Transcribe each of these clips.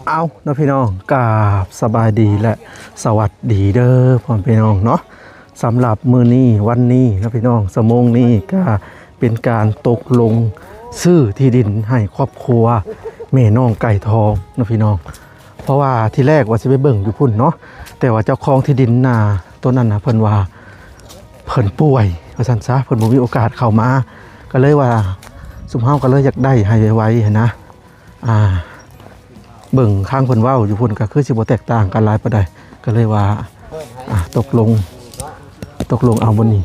เอาเนาะพี่น้องกราบสบายดีและสวัสดีเด้อพ่อพี่น้องเนาะสำหรับมื้อนี้วันนี้นะพี่น้องสมงนี้ก็เป็นการตกลงซื้อที่ดินให้ครอบครัวแม่น้องไก่ทองนะพี่น้องเพราะว่าที่แรกว่าสิไปเบิ่งอยู่พุ่นเนาะแต่ว่าเจ้าของที่ดินนาตัวนั้นนะเพิ่นว่าเพิ่นป่วยว่าซั่นซะเพิ่นบ่มีโอกาสเข้ามาก็เลยว่าสุมเฮาก็เลยอยากได้ให้ไวๆนะเบิ่งข้างเพิ่นเว้าอยู่พุ่นก็คือสิบ่แตกต่างกันหลายปานใดก็เลยว่าตกลงเอาบ่นี่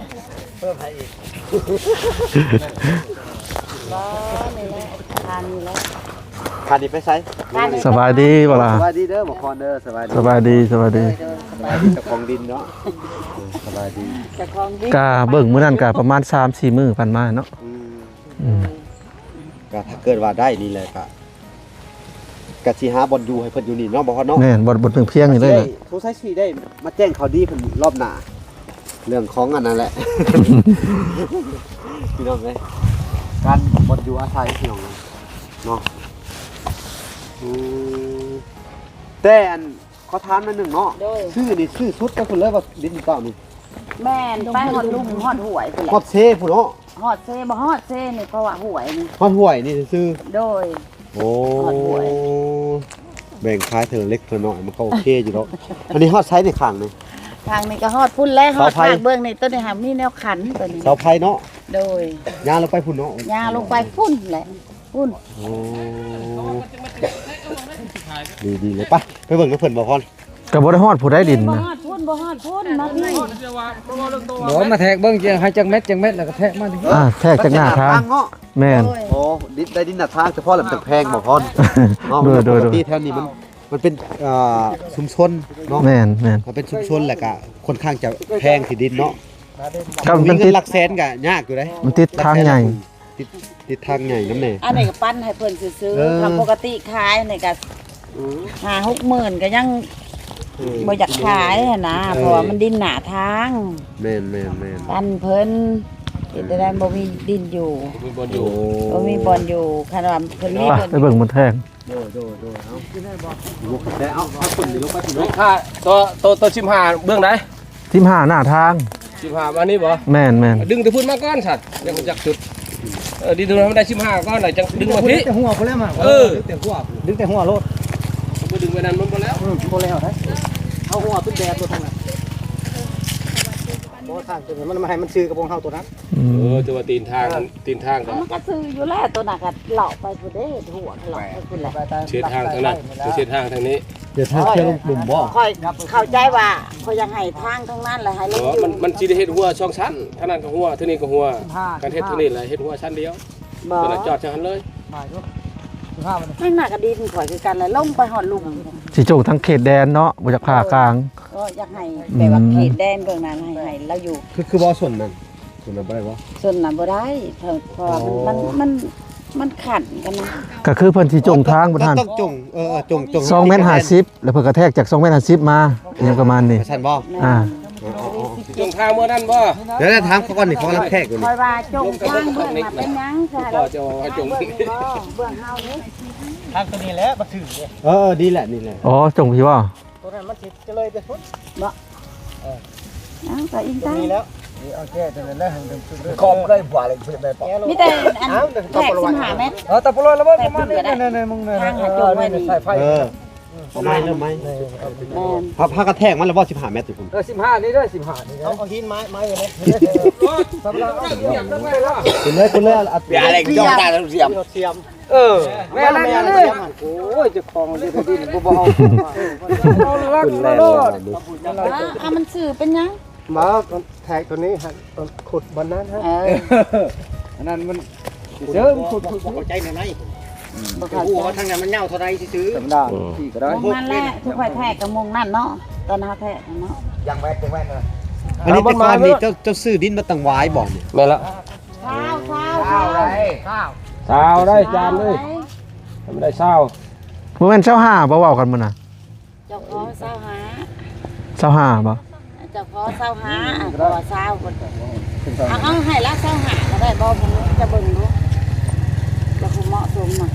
ขาดีไปไสสบายดีบ่ล่ะสบายดีเด้อบ่คอนเด้อสบายดีสบายดีเจ้าของดินเนาะสบายดีเจ้าของดินก็เบิ่งมื้อนั้นก็ประมาณ 3-4 มื้อผ่านมาเนาะก็ถ้าเกิดว่าได้นี่แหละก็สิหาบ่อนอยู่ให้เพิ่นอยู่นี่เนาะบ่คอนเนาะแม่นบ่เพียงๆนี่เลยล่ะผู้ใช้ชีวิตได้มาแจ้งข่าวดีเพิ่นรอบหน้าเรื่องของอันนั้นแหละพี่น้องเอ้ยการบ่อนอยู่อาศัยพี่น้องเนาะแต่อันเขาถามมาหนึ่งเนาะชื่อนี่ชื่อชุดก็คุณเลยว่าดินเก่านี่แม่นไปฮอดลุ่มฮอดหวยพุ่นแหละฮอดเซพุ่นเนาะฮอดเซบ่ฮอดเซนี่เพราะว่าหวยนี่ฮอดหวยนี่ซื่อโดยโอ้ฮอดหวยแบ่งคล้ายเธอเล็กเธอน้อยมันก็โอเคอยู่แล้วอันนี้ฮอดไซส์ในข้างนี่ทางนี้ก็ฮอดพุ่นแล้วฮอดทางเบื้องนี่ต้นนี่หามีแนวขันตัวนี้เสาไผ่เนาะโดยย่างลงไปพุ่นเนาะย่างลงไปพุ่นแหละพุ่นโอ้ดีเลยไปเบิ่งกับเพิ่นบ่พรก็บ่ได้ฮอดผู้ใดดินบ่นะฮอดพุ่นมาพี่บ่มาแทกเบิ่งจังให้จังเม็ดแล้วก็แทกมาดิแทกจากหน้าทางแม่นโอ้ดินได้ดินหน้าทางเฉพาะแหลมตึกแพงบ่พรโดยปกติแถวนี้มันเป็นชุมชนเนาะแม่นมันเป็นชุมชนแหละก็ค่อนข้างจะแพงที่ดินเนาะก็มันติดหลักแสนก็ยากอยู่เด้มันติดทางใหญ่ติดทางใหญ่นำแน่อันนี้ก็ปั้นให้เพิ่นซื้อทำปกติขายนี่ก็5-6 หมื่นก็ยังบ่อยากขายนะเพราะว่ามันดินหนาทางแม่นปั้นเพิ่นเห็นได้บ่มีดินอยู่บ่มีบ่อนอยู่คันว่าเพิ่นมีเพิ่นไปเบิ่งมันแทงเอากินได้บ่ลูกแต่เอาคนนี่ลงไปถึงค่าตัว15เบื้องใด15หน้าทาง15มานี่บ่แม่นดึงตะพุ่นมาก่อนสัตว์ยังจักจุดดิดูมันได้15ก่อนหน่อยจังดึงมาพี่แต่หัวพุ่นแล้วมาดึงแต่หัวโลดบ่ดึงไปนั้นมันบ่แล้วบ่แล้วเด้เอาหัวเป็นแดดตัวทั้งนั้นบ่ทางตัวมันมาให้มันซื้อกระโปรงเฮาตัวนั้นตัวตีนทางก็มันก็ซื้ออยู่แล้วตัวน่ะก็เลาะไปพุ่นเด้หัวเลาะไปพุ่นแหละเช็ดทางทางนั้นเช็ดทางทางนี้เดี๋ยวทางเที่ยวลุ่มบ่ค่อยเข้าใจว่าเขายังให้ทางทั้งนั้นแหละให้ลงอยู่มันสิได้เฮ็ดหัว2ชั้นทางนั้นก็หัวทางนี้ก็หัวการเฮ็ดทางนี้แหละเฮ็ดหัวชั้นเดียวตัวนั้นจอดจังหันเลยข้างหน้าก็ดินข่อยคือกันเลยลงไปฮอดลุ่มสิโจทั้งเขตแดนเนาะบ่จักผ่ากลางก็อยากให้แบบว่าเขตแดนเบื้องนั้นให้เราอยู่คือบ่ส่วนนั้นบ่ได้บ่ส่วนนั้นบ่ได้เพราะมันขันกันนะก็คือเพิ่นสิจงทางบ่ทันต้องจง2.50 เมตรแล้วเพิ่นก็แทกจาก2.50 เมตรมาอย่างประมาณนี้ซั่นบ่จงทางเมื่อนั้นบ่เดี๋ยวถามเขาก่อนนี่เขากำลังแทกอยู่นี่คอยว่าจงทางเบื้องน่ะเป็นหยังซะก็จะให้จงเบื้องเฮานี่ทางตัวนี้แหละบ่ถึงดีแหละนี่แหละอ๋อจงพี่ว่าตัวนั้นมันสิจะเลยไปพุ่นบ่ก็อิงตานี่แล้วเอาแก้ตัวนั้นแล้วให้ดึงคอมได้บ่อะไรเพิ่นได้ปะมีแต่อันแทก15 เมตรตะปลอยแล้วบ่มานี่มึงทางหาจงไว้นี่ใส่ไฟไม่เริ่มไหมพากระแทกมันแล้วว่า15 เมตรอยู่คุณ15นี่เด้อ15นี่เอาหินไม้ไว้เลยสำหรับคุณเลยอะไรจ้องตาเสียมแม่นั่นเลยโอ้ยจะคลองจะดินบ่เอาคุณแล้มันสื่อเป็นยังมาแทกตัวนี้ขุดบนนั้นฮะอันนั้นมันเด้อขุดเข้าใจในหัวทางนั้นมันเน่าเท่าไรซื้อธรรมดาที่ก็ได้มงนั่นแหละทุกฝ่ายแทกกับมงนั่นเนาะตอนเขาแทกเนาะยังแวดเลยอันนี้แต่ก่อนนี่เจ้าซื้อดินมาตั้งไว้บ่เนี่ยแม่ละข้าวได้จานเลยไม่ได้เช้าบ่แม่น25บ่เว้ากันมื้อน่ะเจ้าขอ25บ่เจ้าขอ25ก็ว่า20คนเอาให้ละ25ก็ได้บ่ผมจะเบิ่งดูแล้วผมเหมาะสมน่ะ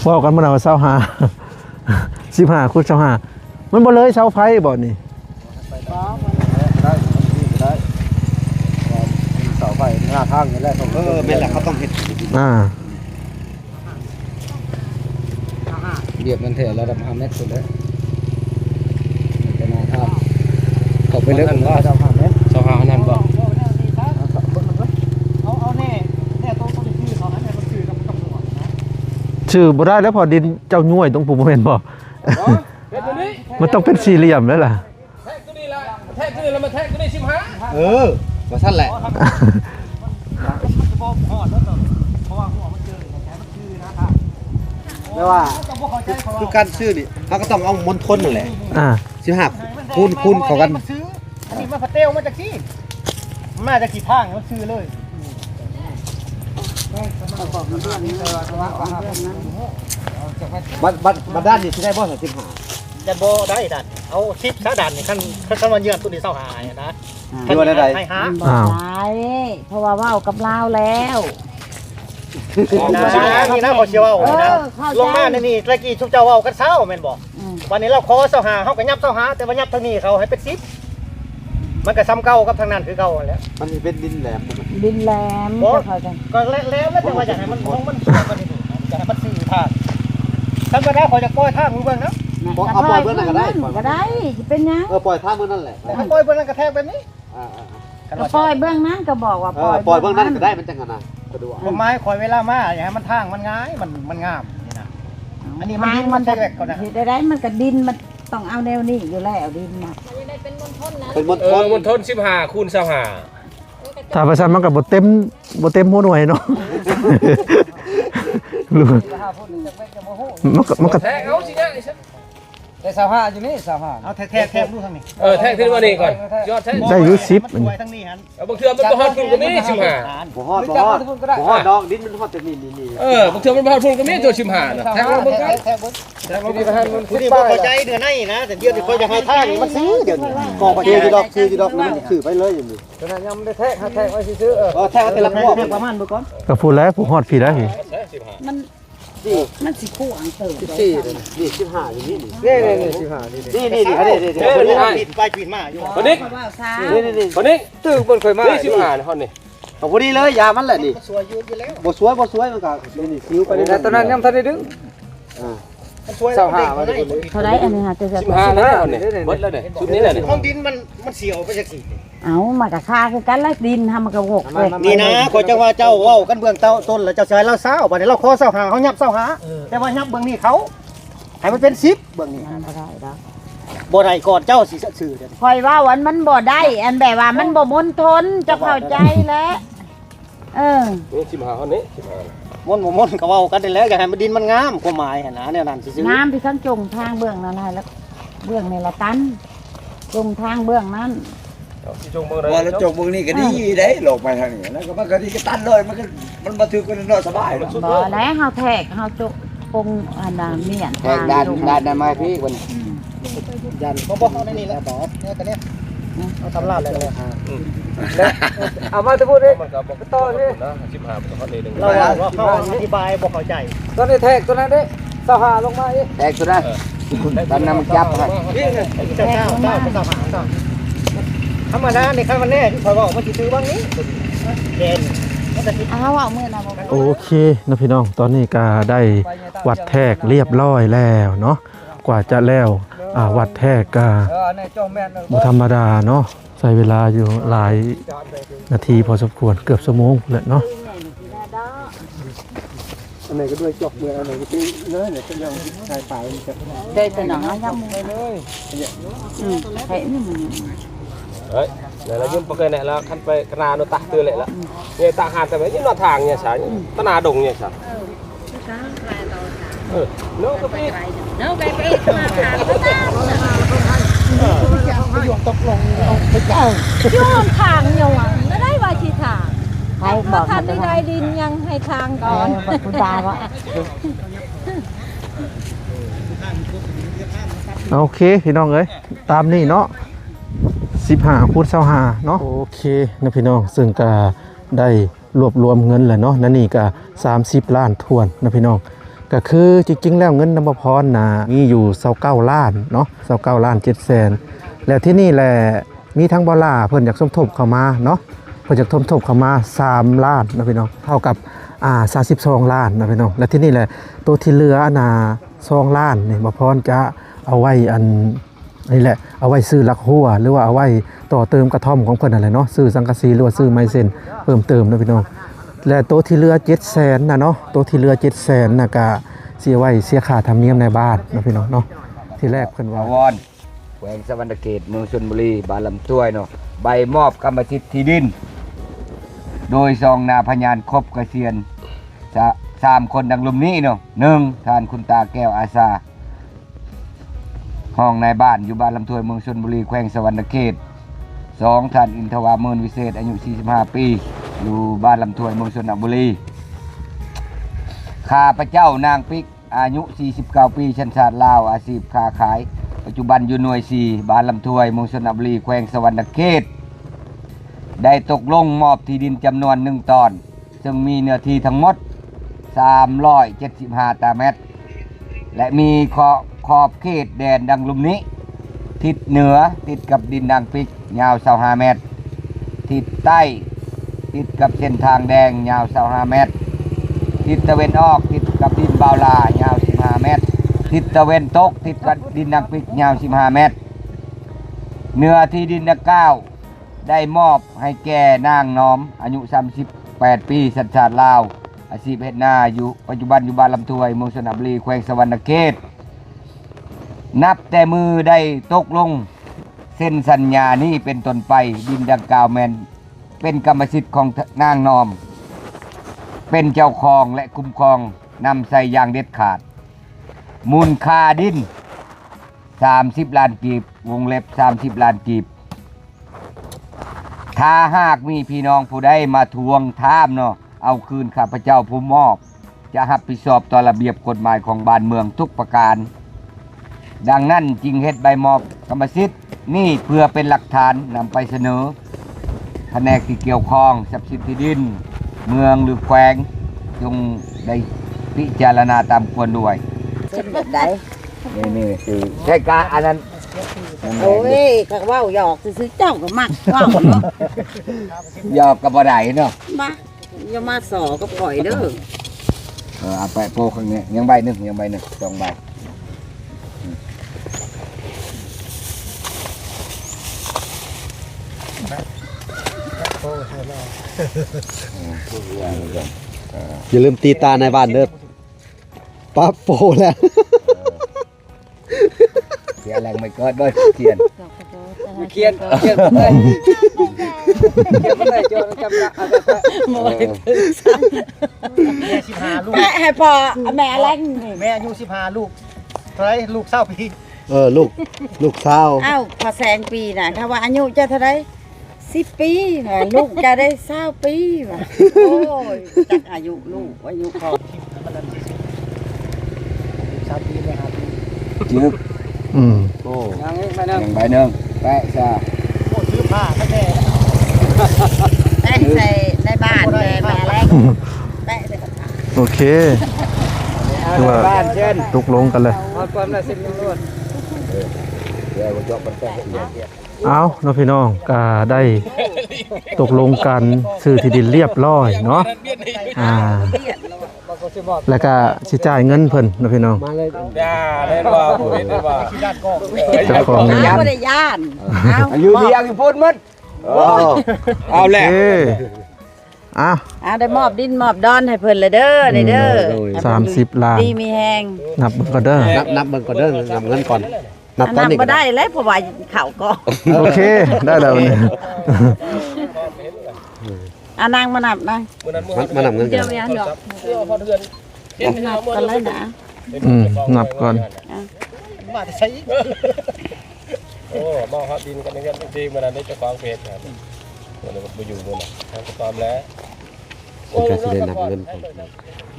ว่ากันมันเอาเสาหา 15คูณเสาหามันบ่เลยเสาไฟบ่นี่ ได้ได้เสาไฟหน้าทางนี่แหละต้อง แม่นแหละเขาต้องเฮ็ด เรียบมันเถอะระดับ5 เมตรสุดแล้วเป็นหน้าทางเขาไปเลิกว่า5 เมตร เสาหานั่นบ่ เอาแน่ตัวที่ชื่อเขาเนี่ยมันชื่อกับตำรวจนะ ชื่อบ่ได้แล้วพอดินเจ้าย่วยตรงผมบ่แม่นบ่ เฮ็ดตัวนี้ มันต้องเป็นสี่เหลี่ยมแล้วล่ะ แทกตัวนี้ละแทกตัวนี้แล้วมาแทกตัวนี้15 ว่าซั่นแหละ แต่ว่าคือการซื้อนี่เขาก็ต้องเอามณฑลนั่นแหละ 15คูณเข้ากัน มันซื้ออันนี้มาพะเตลมาจากที่มาจากกี่ทางมันซื้อเลย บัดด้านนี่สิได้บ่15 จะโบได้ดันเอาชิปซะดันนี่ขั้นวันเยือนตัวนี้เศร้าหายนะ ดูว่าได้ ให้หา มันบ่ได้เพราะว่าเว้ากับลาวแล้ว นี่นะขอเชียวว่าลงมาในนี่ตะกี้ชุบเจ้าว่ากันเศร้าแม่นบอก อืม วันนี้เราขอเศร้าหาเขาก็ยับเศร้าหาแต่ว่ายับทางนี้เขาให้เป็นซิปมันก็ซ้ำเก่ากับทางนั้นคือเก่าแล้ว มันสิเป็นดินแหลม ดินแหลมจะเข้าใจ ก็แล้วแต่ว่าอยากให้มันสวยกว่านี้อยากให้มันสื่อทางท่านก็ได้ขอจะปล่อยทางมึงเบิ่งนะ เอาปล่อยเบิ่งนั่นก็ได้ ก็ได้สิเป็นหยัง ปล่อยทางมื้อนั่นแหละ ถ้าปล่อยเบิ่งนั้นกระแทกแบบนี้ ก็ปล่อยเบื้องนั้นก็บอกว่า ปล่อยเบิ่งนั่นก็ได้มันจังกันนะสะดวก ผมไม้คอยเวลามาอย่าให้มันทางมันง่ายมันงามนี่นะอันนี้มัน ทาง ดิน มั มัน น จะ แทกก่อนนะ ได้มันก็ดินมันต้องเอาแนวนี้อยู่แล้วดินน่ะ เป็นมณฑล มันทน15คูณ25 ถ้าประชามันก็บ่เต็มหัวหน่วยเนาะ รู้มันก็ แทกเอาสิเนี่ย แต่สาวห้าอยู่นี่สาวห้าเอาแทกดูทางนี้ แทกขึ้นมานี่ก่อนยอดแทก ได้อยู่ มันสวยทางนี้ฮัน บางเทื่อมันบ่ฮอดพุ่นก็มี15 บ่ฮอดดอกดินมันฮอดแต่นี่ บางเทื่อมันบ่ฮอดพุ่นก็มีตัว15น่ะแทกลงเบิ่งกัน แทกเบิ่งคุณนี่บ่เข้าใจเดือนไหนนะแต่เดี๋ยวที่คอยจะให้ทางมันซื้อเดี๋ยวนี้ กองชื่อดอกมันซื้อไปเลยอย่างนี้ ตอนนั้นยังไม่ได้แทกไว้ซื้อแทกแต่ละพวก ประมาณเมื่อก่อน ก็พูดแล้วผู้ฮอดพี่แล้วพี่ มันมันสิคู่อังเติบ นี่15อย่างนี้ นี่15นี่ นี่ปีนไปปีนมาอยู่ คนนี้ ว่าซา คนนี้ ตึกบนเคยมา นี่15นะฮอดนี่ เอาพอดีเลยยามันแหละนี่ สวยอยู่แล้ว บ่สวยมันก็นี่ซิวไปเลย แต่ตอนนั้นยังทันได้ดึงสวยเด็กมาได้ เท่าไรอันนี้ฮะจะ 15นะฮอดนี่เบิดแล้วนี่ชุดนี้แหละนี่ ห้องดินมันเสียวไปจากสี่ เอามากะค่าคือกันแล้วดินทำมันก็หกเลย นี่นะขอจังว่าเจ้าเว้ากันเบื้องต้นแล้วเจ้าชายเราเศร้าบัดนี้เราขอเศร้าหาเขายับเศร้าหาแต่ว่ายับเบื้องนี้เขาให้มันเป็น10เบื้องนี้ มันบ่ได้ดอก บ่ได้ก่อนเจ้าสิซื่อเด้ คอยว่าวันมันบ่ได้ อันแบบว่ามันบ่มนทนจะเข้าใจแล้วนี่15ฮอดนี่15 ม่นก็เว้ากันได้แล้วอยากให้มันดินมันงามความหมายหั่นนะแนวนั้นซื่อ น้ำที่ทั้งจงทางเบื้องนั้นแล้วเบื้องนี่ละตันจงทางเบื้องนั้น สิจงเบิ่งได้ ว่าแล้วจกเบิ่งนี่ก็ดีได้หลอกไปทางนี้แล้วก็มันก็ดีก็ตันเลยมันมาถือกันนอนสบายเนาะ บ่แล้วเฮาแทกเฮาจกปงอันน่ะเมียน แทกด้านมาพี่คน ยันบ่เอาในนี่แล้วบ่เนี่ยกันเนี่ยเอาตำราเลยเลยเอามาจะพูดดิ มันก็บ่ต่อนี่นะ15มันก็ฮอดนี่นึง เราว่าเขาอธิบายบ่เข้าใจ ตัวนี้แทกตัวนั้นเด้สหาลงมาอีแทกตัวนั้นตอนนั้นมันจับให้ นี่ไงเจ้าหาธรรมดาในขั้นวันแน่ที่เขาบอกว่าสิซื้อบ้างนี้เด่นมันจะคิด เอามื้อน่ะบ่ โอเคนะพี่น้องตอนนี้ก็ได้วัดแทกเรียบร้อยแล้วเนาะกว่าจะแล้ววัดแทกก็ ในจ้องแม่น บ่ธรรมดาเนาะใช้เวลาอยู่หลายนาทีพอสมควรเกือบชั่วโมงเลยเนาะ อันไหนก็ด้วยจอกเมื่ออันไหนก็ซื้อเลยเนี่ยก็ยังชายป่ามันจะ ได้แต่หนังยับมือเลยเห็นมัน เฮ้ยแล้วยืมปกเนี่ยแล้วคันไปกระนาโนตะตื้อเลยละเนี่ยตาหานแต่ว่ายิ่งนอทางเนี่ยฉะตนาดงเนี่ยฉะเนาะก็พี่ เนาะไปมาทางก็ได้อยู่ตกลงอยู่ทางอยู่อ่ะไม่ได้ว่าสิทางใครบอกท่านได้ดินยังให้ทางก่อนคุณตาว่า โอเคพี่น้องเอ้ยตามนี่เนาะ15คูณ25เนาะโอเคนะพี่น้องซึ่งก็ได้รวบรวมเงินแหละเนาะนั่นนี่ก็30 ล้านทวนนะพี่น้อง ก็คือจริงๆแล้วเงินน้ำบ่พรน่ะมีอยู่29ล้านเนาะ29ล้าน7แสนแล้วที่นี่แหละมีทั้งบ่ล่าเพิ่นอยากสมทบเข้ามาเนาะเพิ่นอยากสมทบเข้ามา3ล้านนะพี่น้องเท่ากับ32ล้านนะพี่น้องและที่นี่แหละตัวที่เหลือน่ะ2ล้านนี่บ่พรจะเอาไว้อันนี่แหละเอาไว้ซื้อลักหัวหรือว่าเอาไว้ต่อเติมกระท่อมของเพิ่นนั่นแหละเนาะซื้อสังกะสีหรือว่าซื้อไม้เส้นเพิ่มเติมนะพี่น้องและตัวที่เหลือ700,000น่ะเนาะตัวที่เหลือ700,000น่ะก็สิไว้เสียค่าธรรมเนียมในบ้านนะพี่น้องเนาะที่แรกเพิ่นว่า วอนแขวงสวรรณเขตเมืองชลบุรีบ้านลำถ้วยเนาะใบมอบกรรมสิทธิ์ที่ดิน โดยซองนาพยานครบเกษียณ3คนดังลุมนี้เนาะ1ท่านคุณตาแก้วอาสาห้องในบ้านอยู่บ้านลำถ้วยเมืองชลบุรีแขวงสวรรณเขต2ท่านอินทวาเมินวิเศษอายุ45ปีอยู่บ้านลำถ้วยเมืองชลบุรีข้าพเจ้านางปิกอายุ49ปีชันชาติลาวอาชีพค้าขายปัจจุบันอยู่หน่วย4บ้านลำถ้วยเมืองชลบุรีแขวงสวรรณเขตได้ตกลงมอบที่ดินจำนวน1ตอนซึ่งมีเนื้อที่ทั้งหมด375ตารางเมตรและมีขอบเขตแดนดังลุมนี้ทิศเหนือติดกับดินนางปิกยาว25เมตรทิศใต้ติดกับเส้นทางแดงยาว25เมตรทิศตะวันออกติดกับดินบาวลายาว15เมตรทิศตะวันตกติดกับดินนางปิกยาว15เมตรเนื้อที่ดินดังกล่าวได้มอบให้แก่นางน้อมอายุ38ปีสัญชาติลาวอาชีพเฮ็ดนาอยู่ปัจจุบันอยู่บ้านลำถ้วยเมืองชลบุรีแขวงสวรรณเขตนับแต่มือได้ตกลงเส้นสัญญานี้เป็นต้นไปดินดังกล่าวแมนเป็นกรรมสิทธิ์ของนางน้อมเป็นเจ้าของและคุ้มครองนำใส่อย่างเด็ดขาดมูลค่าดิน30ล้านกีบวงเล็บ30ล้านกีบถ้าหากมีพี่น้องผู้ใดมาทวงถามเนาะเอาคืนข้าพเจ้าผู้มอบจะรับผิดชอบต่อระเบียบกฎหมายของบ้านเมืองทุกประการดังนั้นจึงเฮ็ดใบมอบกรรมสิทธิ์นี่เพื่อเป็นหลักฐานนำไปเสนอแผนกที่เกี่ยวข้องทรัพย์สินที่ดินเมืองหรือแขวงจงได้พิจารณาตามควรด้วย เป็นแบบใด นี่คือใช่การอันนั้น โอ้ยก็เว้าหยอกซื้อๆเจ้าก็มักเว้าเนาะ หยอกกับบ่ได้เนาะ มาอย่ามาสอกับข่อยเด้อ เอาไปโปข้างนี้ยังใบหนึ่ง2ใบอย่าลืมตีตาในบ้านเด้อปั๊บโปแล้ว เสียแรงไม่เกิดด้วยเขียน เขียนเลยโจนจำละเอาไป หมดซ้ำ 15ลูก ให้พ่อแม่แรงนี่ แม่อายุ15ลูกเท่าไหร่ลูก20ปี ลูกสาว อ้าวพอแซงปีน่ะถ้าว่าอายุจะเท่าไหร่10 ปีน่ะลูกจะได้20ปีว่ะโอ้ยจักอายุลูกอายุพอ 3ปีเลยครับ จึ๊บ โอ้ ยังไงไปนึง ยังใบหนึ่งแปะซะ โอ้ซื้อผ้าแท้ แป้งใส่ในบ้านแม่แม่แรงแป้งใส่กระถาง โอเค คือว่าบ้านเช่น ตกลงกันเลย ๆเอาความน่ะสิบนึงโลด เดี๋ยวผมจะปันแปะอีก เอาเนาะพี่น้องก็ได้ตกลงกันซื้อที่ดินเรียบร้อยเนาะแล้วก็สิจ่ายเงินเพิ่นเนาะพี่น้อง มาเลย อย่าเล่นว่าผมเห็นว่า ที่ด้านกอง เจ้าของเงิน อ้าวบ่ได้ย่านอ้าว อายุเรียงพูดมัด เอาแหละ โอเคอ่ะ อ้าวได้มอบดินมอบดอนให้เพิ่นเลยเด้อนี่เด้อ 30 ล้าน ดีมีแฮง นับเบิ่งก็เด้อ นับเบิ่งก่อนเด้อนับเงินก่อนนับ อัน ตอน นั้น นี้ บ่ได้แล้วเพราะว่าเขาก็ โอเค ได้แล้วเนี่ย อ่ะนางมานับนาง มานับเงินกัน นับกันเลยนะ นับก่อน มาจะใช้ โอ้มองครับดินกันนี่กันดีมันได้เจ้าของเพจครับมันเลยมาอยู่บนน่ะทางความแล้ว ก็สิได้นับเงินก่อน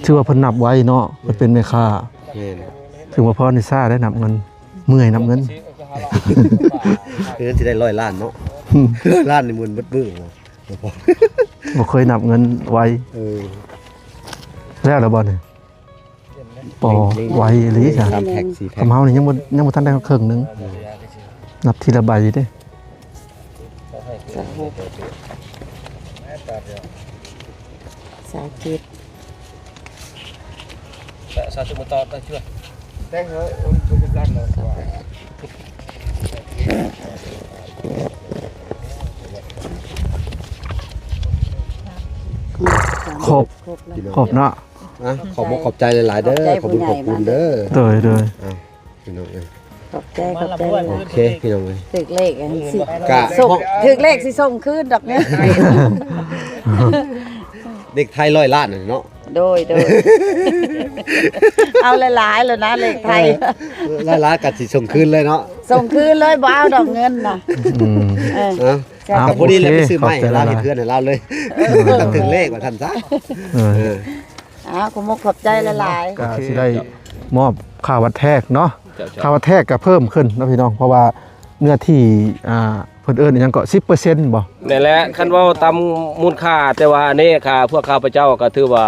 ชื่อว่าเพิ่นนับไว้เนาะเพิ่นเป็นแม่ค้า แม่น ถึงว่าพ่อนิซ่าได้นับเงิน เมื่อยนับเงิน คือสิได้100 ล้านเนาะล้านนี่มันเบิดมือบ่พอ บ่เคยนับเงินไว้ เออ แล้วบ่เนี่ย เ ปอไวหรือจ้ะ 3แพ็ค4แพ็ค คำเฮานี่ยังบ่ทันได้ครึ่งหนึงนับทีละใบเด้ สาจิต satu motor tak chưa ได้เหรอมันจะดันเหรอ ครบครบเนาะ ขอบขอบใจหลายๆเด้อขอบคุณขอบคุณเด้อ โดย พี่น้องเอ้ย ขอบใจขอบใจ โอเคพี่น้องเอ้ย ถึกเลขอันสิ กะ ส่งถึกเลขสิส่งคืนดอกเนี้ย เด็กไทย100ล้านน่ะเนาะ โดยเอาหลายๆแล้วนะเลขไทย 100ล้านกัดสิส่งคืนเลยเนาะ ส่งคืนเลยบ่เอาดอกเงินน่ะ อืม เออ เอ้า จ้ะ กับพอดีแล้วไปซื้อไม้ ขอบใจ ให้เรา หลาย ให้เพื่อนให้เราเลยถึงเลขว่าท่านซะ เออ เออ คุณมุกขอบใจหลาย ก็สิได้มอบค่าวัดแทกเนาะค่าวัดแทกก็เพิ่มขึ้นเนาะพี่น้องเพราะว่าเนื้อที่เพิ่นเอิ้นอิหยังก็ 10% บ่ นี่แหละคันเว่าตามมูลค่าแต่ว่าอันนี้ค่ะพวกข้าพเจ้าก็ถือว่า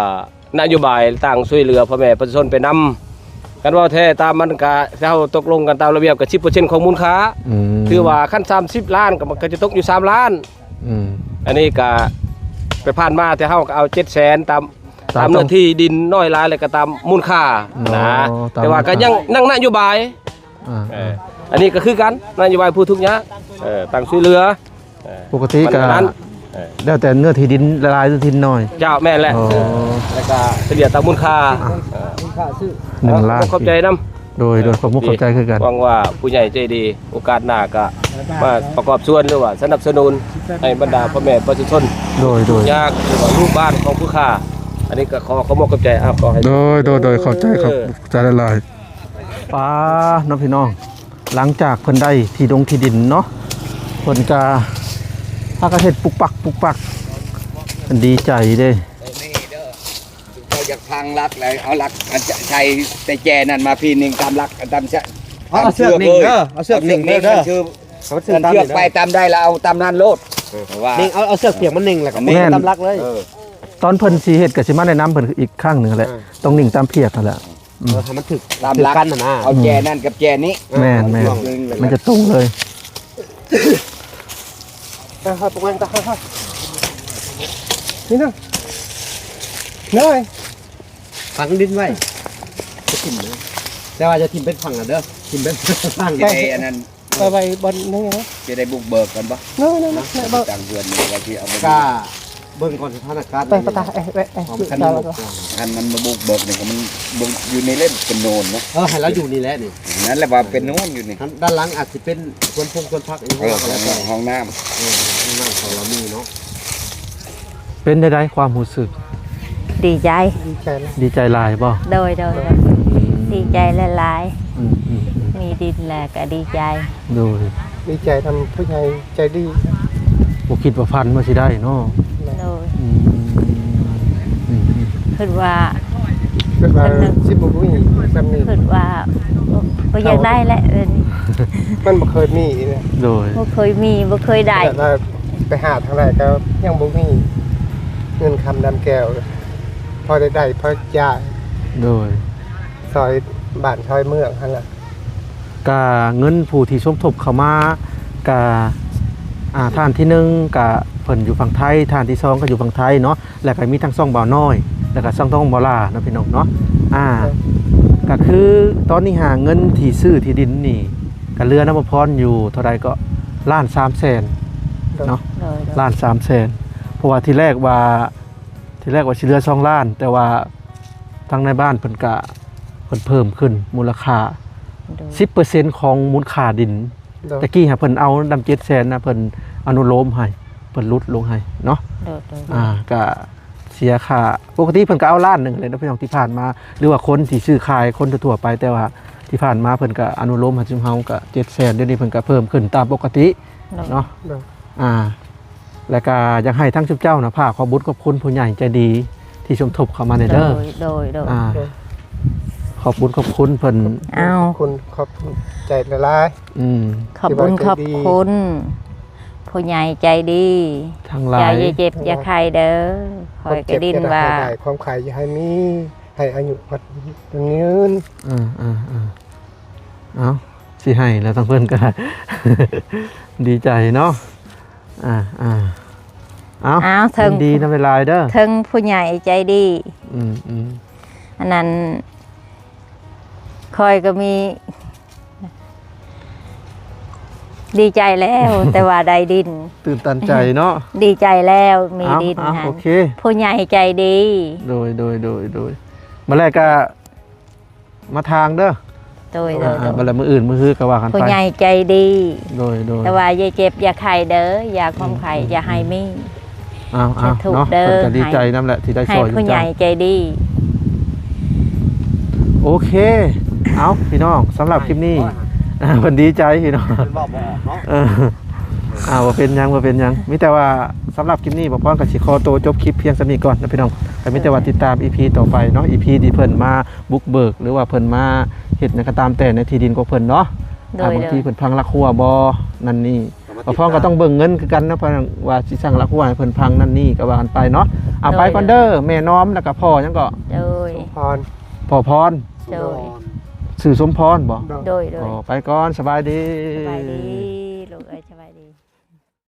นโยบายต่างช่วยเหลือพ่อแม่ประชาชนไปนำกันเว่าแท้ตามมันก็เฮาตกลงกันตามระเบียบก็ 10% ของมูลค่า ม ถือว่าคัน30 ล้านก็มันก็จะตกอยู่3ล้าน อืม อันนี้ก็ไปผ่านมาแต่เฮาก็เอา 700,000 ตาม ตาม เนื้อที่ดินน้อยหลายเลยก็ตามมูลค่านะ อ๋อตาม แต่ว่าก็ยังนั่งนโยบาย อ่า อันนี้ก็คือกันนโยบายผู้ทุกข์ยากต่างช่วยเหลือ ปกติก็ มันนั้น แล้วแต่เนื้อที่ดินละลายหรือที่น้อย เจ้าแม่นแหละ อ๋อ แล้วก็เฉลี่ยตามมูลค่า 1 ล้าน ขอบใจนำ โดยความมุกเข้าใจคือกัน หวังว่าผู้ใหญ่ใจดีโอกาสหน้าก็มาประกอบส่วนหรือว่าสนับสนุนให้บรรดาพ่อแม่ประชาชน โดย ยากหรือว่าลูกบ้านของผู้ค้าอันนี้ก็ขอขอบใจขอให้ โดยเข้าใจครับใจละลายป้าน้องพี่น้อง หลังจากเพิ่นได้ที่ดงที่ดินเนาะเพิ่นก็พากันเฮ็ดปุกปักเพิ่นดีใจเด้ เราอยากพังรักเลยเอารักใช้แต่แจนั่นมาพี่หนึ่งตามรักตาม เอาเสือกหนึ่งเด้อเอาเสือกหนึ่งเด้อ คือ เอาเสือก เชือกไปตามได้แล้วเอาตามนั้นโลดว่า หนึ่งเอาเสือกเปียกมันหนึ่งแหละก็ แม่น ตำลักเลย ตอนเพิ่นสิเฮ็ดก็สิมาแนะนำเพิ่นอีกครั้งหนึงแหละต้องนิ่งตามเพียกนั่นแหละ ให้มันถึก ตาม ถึก รัก กันน่ะนะ เอาแจนั่นกับแจนี้ แม่น มันจะตรงเลย ครับประมาณครับนี่นะน้อย ฝังดินไว้จะทิ่มนะแต่ว่าจะทิ่มเป็นฝั่งอ่ะเด้อทิ่มเป็นฝั่ง จะได้อันนั้น ไปบนนี่นะ จะได้บุกเบิกกันปะ น้อยนะ ต่างเดือนว่าที่เอาไป กล้าเบิ่งก่อนสถานการณ์ ไปปะตาเอ้ ของ คือ คัน ตา นี้ คันมันมาบุกเบิกเนี่ยมันบุกอยู่ในเล่นเป็นโนนนะ ให้เราอยู่นี่แหละนี่ นั่นแหละว่าเป็นโนนอยู่นี่ ด้านหลังอาจจะเป็นควรพงควรพักอีกห้องอะไรก็ ห้องน้ นั่งของเรามีเนาะ เป็นได้ความรู้สึก ดีใจ ใจแล้ว ดีใจหลายบ่ โดยดีใจหลาย อืม ๆมีดินแหละก็ดีใจ โดย ดีใจทำผู้ใหญ่ใจดี บ่คิดว่าพันว่าสิได้เนาะ โดย อืม คิดว่า เกิดมาสิบบุญจำนี่ คิดว่าบ่อยากได้แหละมันบ่เคยมีนะ โดย บ่เคยมีบ่เคยได้ แต่เราไปหาทางไหนก็ยังบ่มีเงินคำดำแก้วพอได้พอจ่าย โดย ซอยบ้านซอยเมืองหั่นล่ะ กาเงินผู้ที่สมทบเข้ามากาท่านที่1กะเพิ่นอยู่ฝั่งไทยท่านที่2ก็อยู่ฝั่งไทยเนาะแล้วก็มีทั้งซ่องบ่าวน้อย แล้วก็ซ่องท้องบ่าวลาเนาะพี่น้องเนาะก็คือตอนนี้หาเงินที่ซื้อที่ดินนี่ก็เรือน้ำบ่พรอยู่เท่าใดก็1,300,000เนาะ โดย 1,300,000เพราะว่าที่แรกว่าสิเหลือ2ล้านแต่ว่าทางในบ้านเพิ่นก็เพิ่มขึ้นมูลค่า 10% ของมูลค่าดินตะกี้เพิ่นเอานำ700,000นะเพิ่นอนุโลมให้เพิ่นลดลงให้เนาะ โดย ก็เสียค่าปกติเพิ่นก็เอาล้านหนึงเลยนะพี่น้องที่ผ่านมาหรือว่าคนที่ซื้อขายคนทั่วๆไปแต่ว่าที่ผ่านมาเพิ่นก็อนุโลมให้ซุมเฮาก็700,000เดี๋ยวนี้เพิ่นก็เพิ่มขึ้นตามปกติเนาะแล้วก็อยากให้ทั้งชุบเจ้านะภาคขอบุญขอบคุณผู้ใหญ่ใจดีที่สมทบเข้ามาในเด้อ โดย ขอบคุณเพิ่น เอา คุณขอบคุณใจละลาย ขอบคุณขอบคุณผู้ใหญ่ใจดี ทั้งหลา อย่าย เจ็บอย่าใครเด้อคอยกระดินว่า ความขายอย่าให้มี ให้อายุพัดยืน เอาสิให้แล้วต้องเพิ่นก็ได้ ดีใจเนาะเอา อ้าวเทิง ยินดีนะเวลาเด้อ เทิงผู้ใหญ่ใจดี อันนั้นคอยก็มี ดีใจแล้ว แต่ว่าได้ดิน ตื่นตันใจเนาะ ดีใจแล้วมีดิน เอา หั่น โอเค ผู้ใหญ่ใจดี โดยมาแรกก็มาทางเด้อ โดย บัดละมื้ออื่นมื้อฮือก็ว่ากัน ผู้ ไป ใหญ่ใจดี โดย แต่ว่าอย่าเจ็บอย่าไข้เด้ออย่าความไข้อย่าให้มี เอา จะถูก เนาะ เด้อ เพิ่นก็ดีใจนำแหละที่ได้ ให้ ซอยอยู่ ผู้ให จ้ะ ญ่ใจดี โอเค เอาพี่น้องสำหรับคลิปนี้เพิ่นดีใจพี่น้อง เป็นบอกบ่ออกเนาะ ว่าเป็นยังมิแต่ว่าสำหรับคลิปนี้บอกว่ากับสิขอตัวจบคลิปเพียงสำนี้ก่อนนะพี่น้องแต่มิแต่ว่าติดตาม EP ต่อไปเนาะ EP ที่เพิ่นมาบุกเบิกหรือว่าเพิ่นมาเฮ็ดหยังก็ตามแต่ในที่ดินของเพิ่นเนาะ โดย บางทีเพิ่นพังลักหัวบ่นั่นนี่บ่พ้องก็ต้องเบิ่งเงินคือกันนะเพิ่นว่าสิสร้างลักหัวให้เพิ่นพังนั่นนี่ก็ว่ากันไปเนาะเอาไปก่อนเด้อแม่น้อมแล้วก็พ่อหยังก็ โดย พร พ่อพร โดย ชื่อสมพรบ่ โดย อ๋อไปก่อนสบายดี สบายดี